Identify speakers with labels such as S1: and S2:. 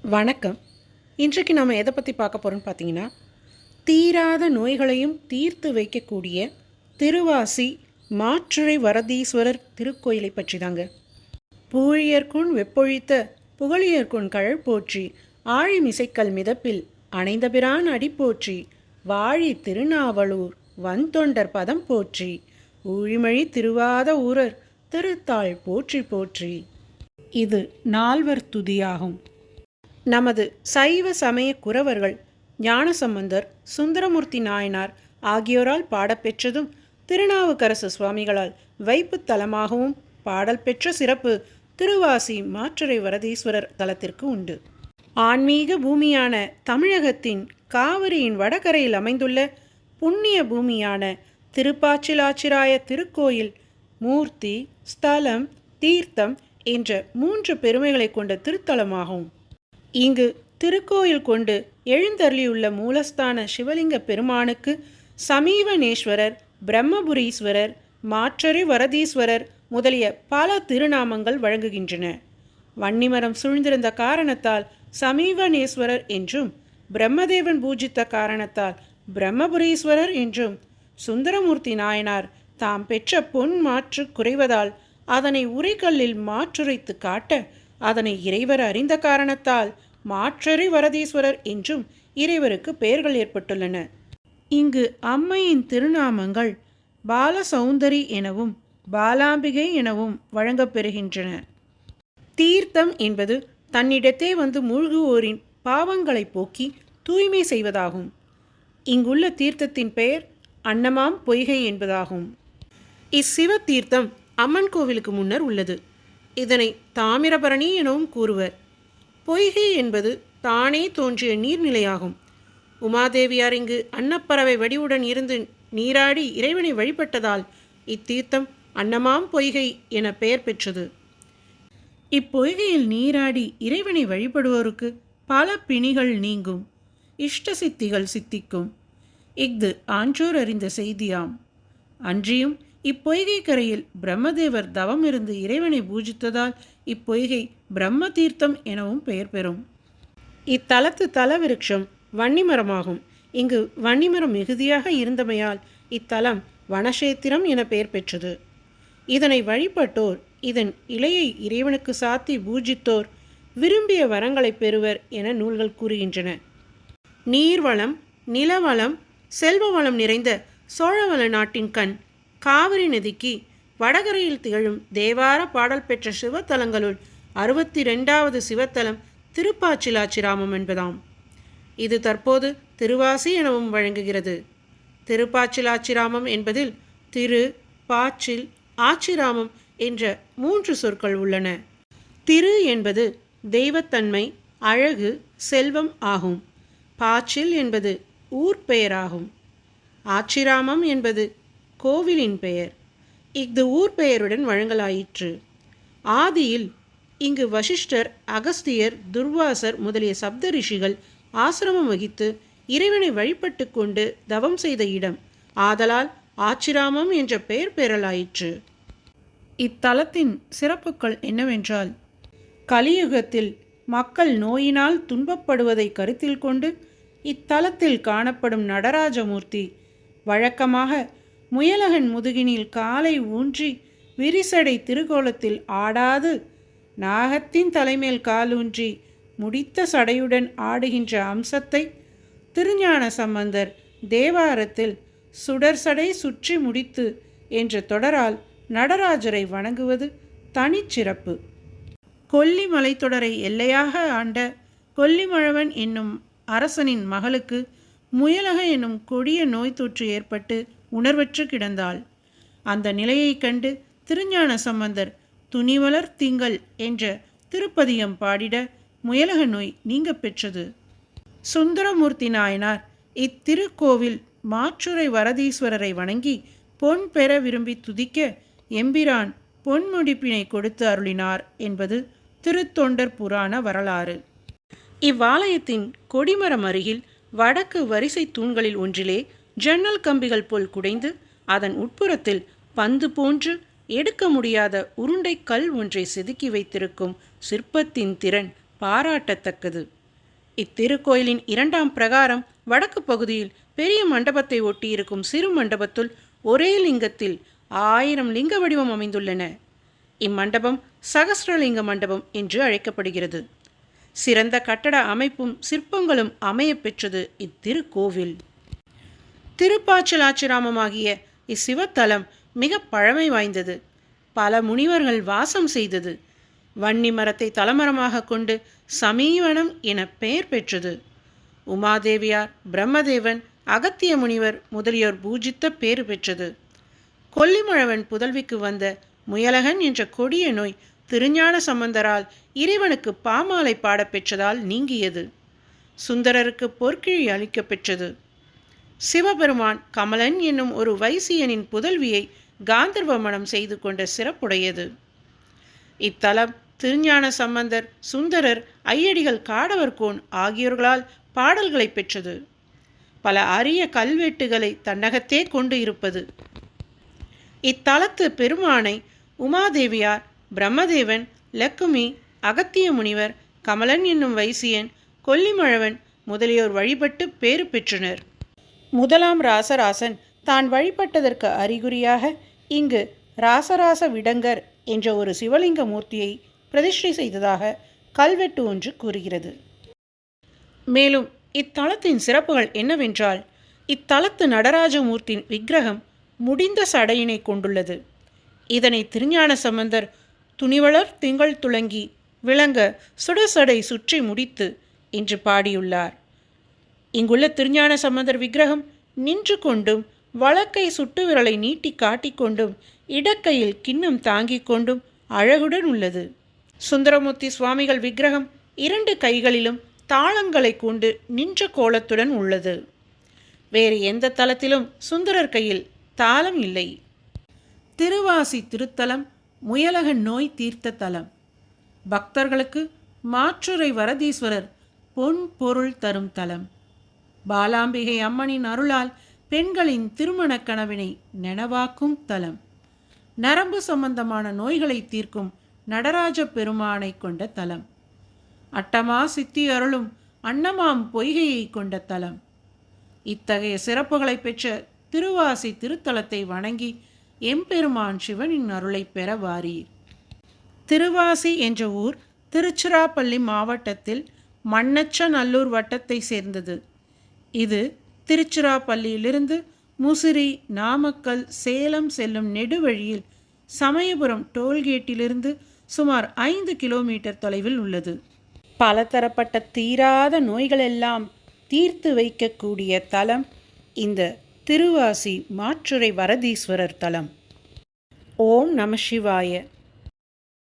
S1: வணக்கம். இன்றைக்கு நாம் எதை பற்றி பார்க்க போகிறோம்னு பார்த்தீங்கன்னா, தீராத நோய்களையும் தீர்த்து வைக்கக்கூடிய திருவாசி மாற்றுரை வரதீஸ்வரர் திருக்கோயிலை பற்றி தாங்க. பூழியர்கொன் வெப்பொழித்த புகழியர்கொன் கழல் போற்றி ஆழிமிசைக்கல் மிதப்பில் அணைந்தபிரான் அடி போற்றி வாழி திருநாவலூர் வந்தொண்டர் பதம் போற்றி ஊழிமழி திருவாத ஊரர் திருத்தாள் போற்றி போற்றி. இது நால்வர் துதியாகும். நமது சைவ சமய குரவர்கள் ஞானசம்பந்தர், சுந்தரமூர்த்தி நாயனார் ஆகியோரால் பாடப்பெற்றதும் திருநாவுக்கரசு சுவாமிகளால் வைப்பு தலமாகவும் பாடல் பெற்ற சிறப்பு திருவாசி மாற்றுரை வரதீஸ்வரர் தலத்திற்கு உண்டு. ஆன்மீக பூமியான தமிழகத்தின் காவிரியின் வடகரையில் அமைந்துள்ள புண்ணிய பூமியான திருப்பாச்சிலாச்சிராய திருக்கோயில் மூர்த்தி, ஸ்தலம், தீர்த்தம் என்ற 3 பெருமைகளை கொண்ட திருத்தலமாகும். இங்கு திருக்கோயில் கொண்டு எழுந்தருளியுள்ள மூலஸ்தான சிவலிங்க பெருமானுக்கு சமீவனேஸ்வரர், பிரம்மபுரீஸ்வரர், மாற்றரை வரதீஸ்வரர் முதலிய பல திருநாமங்கள் வழங்குகின்றன. வன்னிமரம் சூழ்ந்திருந்த காரணத்தால் சமீவனேஸ்வரர் என்றும், பிரம்மதேவன் பூஜித்த காரணத்தால் பிரம்மபுரீஸ்வரர் என்றும், சுந்தரமூர்த்தி நாயனார் தாம் பெற்ற பொன் மாற்று குறைவதால் அதனை உரைக்கல்லில் மாற்றுரைத்து காட்ட அதனை இறைவர் அறிந்த காரணத்தால் மாற்றரை வரதீஸ்வரர் என்றும் இறைவருக்கு பெயர்கள் ஏற்பட்டுள்ளன. இங்கு அம்மையின் திருநாமங்கள் பாலசௌந்தரி எனவும் பாலாம்பிகை எனவும் வழங்கப்பெறுகின்றன. தீர்த்தம் என்பது தன்னிடத்தே வந்து மூழ்குவோரின் பாவங்களை போக்கி தூய்மை செய்வதாகும். இங்குள்ள தீர்த்தத்தின் பெயர் அன்னமாம் பொய்கை என்பதாகும். இச்சிவ தீர்த்தம் அம்மன் கோவிலுக்கு முன்னர் உள்ளது. இதனை தாமிரபரணி எனவும் கூறுவர். பொய்கை என்பது தானே தோன்றிய நீர்நிலையாகும். உமாதேவியார் இங்கு அன்னப்பறவை வடிவுடன் இருந்து நீராடி இறைவனை வழிபட்டதால் இத்தீர்த்தம் அன்னமாம் பொய்கை என பெயர் பெற்றது. இப்பொய்கையில் நீராடி இறைவனை வழிபடுவோருக்கு பல பிணிகள் நீங்கும், இஷ்ட சித்திகள் சித்திக்கும். இஃது ஆன்றோர் அறிந்த செய்தியாம். அன்றியும் இப்பொய்கை கரையில் பிரம்மதேவர் தவம் இருந்து இறைவனை பூஜித்ததால் இப்பொய்கை பிரம்ம தீர்த்தம் எனவும் பெயர் பெறும். இத்தலத்து தலவிருட்சம் வன்னிமரமாகும். இங்கு வன்னிமரம் மிகுதியாக இருந்தமையால் இத்தலம் வனக்ஷேத்திரம் என பெயர் பெற்றது. இதனை வழிபட்டோர், இதன் இலையை இறைவனுக்கு சாத்தி பூஜித்தோர் விரும்பிய வரங்களை பெறுவர் என நூல்கள் கூறுகின்றன. நீர்வளம், நிலவளம், செல்வ வளம் நிறைந்த சோழவள நாட்டின் கண் காவிரி நதிக்கு வடகரையில் திகழும் தேவார பாடல் பெற்ற சிவத்தலங்களுள் 62வது சிவத்தலம் திருப்பாச்சிலாச்சிராமம் என்பதாம். இது தற்போது திருவாசி எனவும் வழங்குகிறது. திருப்பாச்சிலாச்சிராமம் என்பதில் திரு, பாச்சில், ஆச்சிராமம் என்ற 3 சொற்கள் உள்ளன. திரு என்பது தெய்வத்தன்மை, அழகு, செல்வம் ஆகும். பாச்சில் என்பது ஊர் பெயராகும். ஆச்சிராமம் என்பது கோவிலின் பெயர். இஃது ஊர் பெயருடன் வழங்கலாயிற்று. ஆதியில் இங்கு வசிஷ்டர், அகஸ்தியர், துர்வாசர் முதலிய சப்த ரிஷிகள் ஆசிரமம் வகித்து இறைவனை வழிபட்டு கொண்டு தவம் செய்த இடம். ஆதலால் ஆச்சிராமம் என்ற பெயர் பெறலாயிற்று. இத்தலத்தின் சிறப்புகள் என்னவென்றால், கலியுகத்தில் மக்கள் நோயினால் துன்பப்படுவதை கருத்தில் கொண்டு இத்தலத்தில் காணப்படும் நடராஜமூர்த்தி வழக்கமாக முயலகன் முதுகினில் காலை ஊன்றி விரிசடை திருக்கோலத்தில் ஆடாது நாகத்தின் தலைமேல் காலூன்றி முடித்த சடையுடன் ஆடுகின்ற அம்சத்தை திருஞான சம்பந்தர் தேவாரத்தில் சுடர்சடை சுற்றி முடித்து என்ற தொடரால் நடராஜரை வணங்குவது தனிச்சிறப்பு. கொல்லிமலை தொடரை எல்லையாக ஆண்ட கொல்லிமழவன் என்னும் அரசனின் மகளுக்கு முயலக என்னும் கொடிய நோய் தொற்று ஏற்பட்டு உணர்வற்று கிடந்தாள். அந்த நிலையை கண்டு திருஞான சம்பந்தர் துணிவலர் திங்கள் என்ற திருப்பதியம் பாடிட முயலக நோய் நீங்க பெற்றது. சுந்தரமூர்த்தி நாயனார் இத்திருக்கோவில் மாற்றுரை வரதீஸ்வரரை வணங்கி பொன் பெற விரும்பி துதிக்க எம்பிரான் பொன்முடிப்பினை கொடுத்து அருளினார் என்பது திருத்தொண்டர் புராண வரலாறு. இவ்வாலயத்தின் கொடிமரம் அருகில் வடக்கு வரிசை தூண்களில் ஒன்றிலே ஜன்னல் கம்பிகள் போல் குடைந்து அதன் உட்புறத்தில் பந்து போன்று எடுக்க முடியாத உருண்டை கல் ஒன்றை செதுக்கி வைத்திருக்கும் சிற்பத்தின் திறன் பாராட்டத்தக்கது. இத்திருக்கோயிலின் 2ஆம் பிரகாரம் வடக்கு பகுதியில் பெரிய மண்டபத்தை ஒட்டியிருக்கும் சிறு மண்டபத்துள் ஒரே லிங்கத்தில் 1000 லிங்க வடிவம் அமைந்துள்ளன. இம்மண்டபம் சகஸ்ரலிங்க மண்டபம் என்று அழைக்கப்படுகிறது. சிறந்த கட்டட அமைப்பும் சிற்பங்களும் அமைய பெற்றது இத்திருக்கோவில். திருப்பாச்சலாச்சிராமமாகிய இச்சிவத்தலம் மிக பழமை வாய்ந்தது. பல முனிவர்கள் வாசம் செய்தது. வன்னி மரத்தை தலமரமாக கொண்டு சமீவனம் என பெயர் பெற்றது. உமாதேவியார், பிரம்மதேவன், அகத்திய முனிவர் முதலியோர் பூஜித்த பேறு பெற்றது. கொல்லிமழவன் புதல்விக்கு வந்த முயலகன் என்ற கொடிய நோய் திருஞான சம்பந்தரால் இறைவனுக்கு பாமாலை பாடப்பெற்றதால் நீங்கியது. சுந்தரருக்கு பொற்கிழி அளிக்க பெற்றது. சிவபெருமான் கமலன் என்னும் ஒரு வைசியனின் புதல்வியை காந்தர்வ மணம் செய்து கொண்ட சிறப்புடையது. இத்தலம் திருஞான சம்பந்தர், சுந்தரர், ஐயடிகள், காடவர்கோன் ஆகியோர்களால் பாடல்களை பெற்றது. பல அரிய கல்வெட்டுகளை தன்னகத்தே கொண்டு இருப்பது. இத்தலத்து பெருமானை உமாதேவியார், பிரம்மதேவன், லக்குமி, அகத்திய முனிவர், கமலன் என்னும் வைசியன், கொல்லிமழவன் முதலியோர் வழிபட்டு பேறு பெற்றனர். முதலாம் ராசராசன் தான் வழிபட்டதற்கு அறிகுறியாக இங்கு ராசராச விடங்கர் என்ற ஒரு சிவலிங்க மூர்த்தியை பிரதிஷ்டை செய்ததாக கல்வெட்டு ஒன்று கூறுகிறது. மேலும் இத்தலத்தின் சிறப்புகள் என்னவென்றால், இத்தலத்து நடராஜமூர்த்தியின் விக்கிரகம் முடிந்த சடையினை கொண்டுள்ளது. இதனை திருஞான சம்பந்தர் துணிவளர் திங்கள் துளங்கி விளங்க சுடசடை சுற்றி முடித்து என்று பாடியுள்ளார். இங்குள்ள திருஞான சம்பந்தர் விக்கிரகம் நின்று கொண்டும் வலக்கை சுட்டு விரலை நீட்டி காட்டிக்கொண்டும் இடக்கையில் கிண்ணம் தாங்கிக் கொண்டும் அழகுடன் உள்ளது. சுந்தரமூர்த்தி சுவாமிகள் விக்கிரகம் 2 கைகளிலும் தாளங்களை கொண்டு நின்ற கோலத்துடன் உள்ளது. வேறு எந்த தலத்திலும் சுந்தரர் கையில் தாளம் இல்லை. திருவாசி திருத்தலம் முயலகன் நோய் தீர்த்த தலம். பக்தர்களுக்கு மாற்றுரை வரதீஸ்வரர் பொன் பொருள் தரும் தலம். பாலாம்பிகை அம்மனின் அருளால் பெண்களின் திருமண கனவினை நனவாக்கும் தலம். நரம்பு சம்பந்தமான நோய்களை தீர்க்கும் நடராஜ பெருமானை கொண்ட தலம். அட்டமா சித்தி அருளும் அன்னமாம் பொய்கையை கொண்ட தலம். இத்தகைய சிறப்புகளை பெற்ற திருவாசி திருத்தலத்தை வணங்கி எம்பெருமான் சிவனின் அருளை பெற வாரீர். திருவாசி என்ற ஊர் திருச்சிராப்பள்ளி மாவட்டத்தில் மண்ணச்சநல்லூர் வட்டத்தை சேர்ந்தது. இது திருச்சிராப்பள்ளியிலிருந்து முசிறி, நாமக்கல், சேலம் செல்லும் நெடுவழியில் சமயபுரம் டோல்கேட்டிலிருந்து சுமார் 5 கிலோமீட்டர் தொலைவில் உள்ளது. பலதரப்பட்ட தீராத நோய்களெல்லாம் தீர்த்து வைக்கக்கூடிய தலம் இந்த திருவாசி மாற்றுரை வரதீஸ்வரர் தலம். ஓம் நம சிவாய.